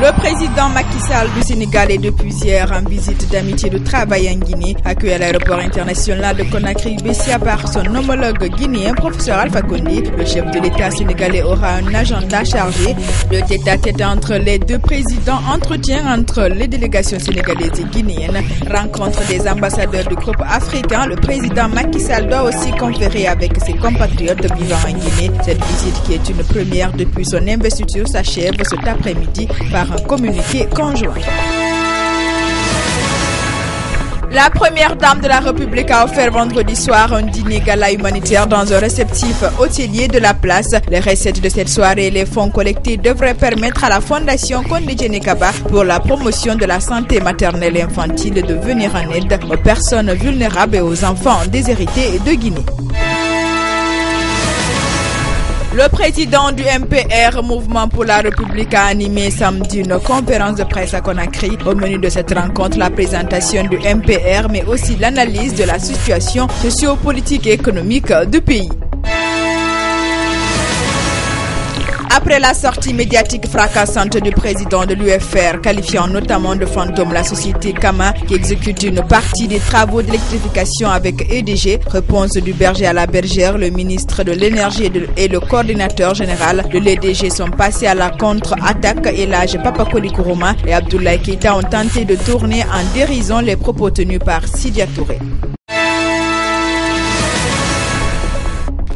Le président Macky Sall du Sénégal est depuis hier en visite d'amitié de travail en Guinée, accueilli à l'aéroport international de Conakry-Bessia par son homologue guinéen, professeur Alpha Condé. Le chef de l'État sénégalais aura un agenda chargé. Le tête-à-tête entre les deux présidents, entretien entre les délégations sénégalaises et guinéennes, rencontre des ambassadeurs du groupe africain. Le président Macky Sall doit aussi conférer avec ses compatriotes vivant en Guinée. Cette visite, qui est une première depuis son investiture, s'achève cet après-midi par un communiqué conjoint. La première dame de la République a offert vendredi soir un dîner gala humanitaire dans un réceptif hôtelier de la place. Les recettes de cette soirée et les fonds collectés devraient permettre à la Fondation Kondé Djenekaba pour la promotion de la santé maternelle et infantile de venir en aide aux personnes vulnérables et aux enfants déshérités de Guinée. Le président du MPR, Mouvement pour la République, a animé samedi une conférence de presse à Conakry. Au menu de cette rencontre, la présentation du MPR, mais aussi l'analyse de la situation socio-politique et économique du pays. Après la sortie médiatique fracassante du président de l'UFR, qualifiant notamment de fantôme la société Kama qui exécute une partie des travaux d'électrification avec EDG, réponse du berger à la bergère, le ministre de l'énergie et le coordinateur général de l'EDG sont passés à la contre-attaque. Elhadji Papakoli Kourouma et Abdoulaye Keïta ont tenté de tourner en dérision les propos tenus par Sidya Touré.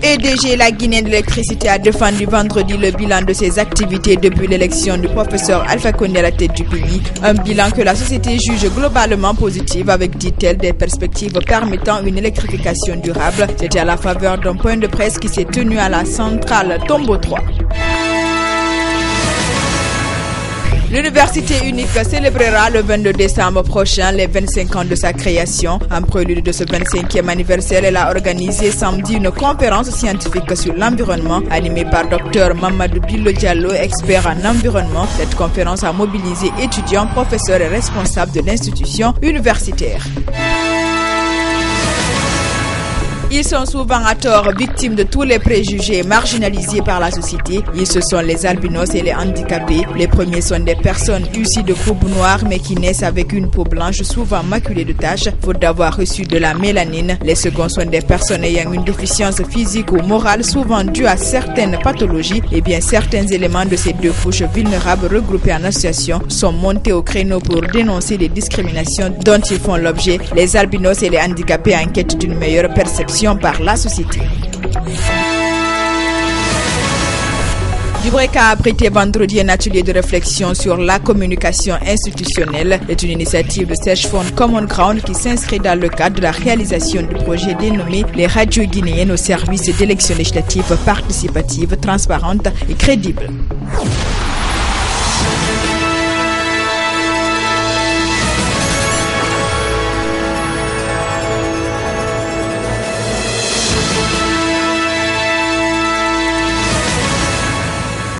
EDG, la Guinéenne de l'électricité, a défendu vendredi le bilan de ses activités depuis l'élection du professeur Alpha Condé à la tête du pays. Un bilan que la société juge globalement positif avec, dit-elle, des perspectives permettant une électrification durable. C'était à la faveur d'un point de presse qui s'est tenu à la centrale Tombo 3. L'université unique célébrera le 22 décembre prochain les 25 ans de sa création. En prélude de ce 25e anniversaire, elle a organisé samedi une conférence scientifique sur l'environnement animée par Dr Mamadou Billo Diallo, expert en environnement. Cette conférence a mobilisé étudiants, professeurs et responsables de l'institution universitaire. Ils sont souvent à tort victimes de tous les préjugés, marginalisés par la société. Ils, ce sont les albinos et les handicapés. Les premiers sont des personnes issues de groupes noirs mais qui naissent avec une peau blanche, souvent maculée de taches, faute d'avoir reçu de la mélanine. Les seconds sont des personnes ayant une déficience physique ou morale, souvent due à certaines pathologies. Et bien, certains éléments de ces deux couches vulnérables regroupés en association sont montés au créneau pour dénoncer les discriminations dont ils font l'objet. Les albinos et les handicapés en quête d'une meilleure perception par la société. Dubreuil a abrité vendredi un atelier de réflexion sur la communication institutionnelle. C'est une initiative de Search for Common Ground qui s'inscrit dans le cadre de la réalisation du projet dénommé les radios guinéennes au service d'élections législatives participatives, transparentes et crédibles.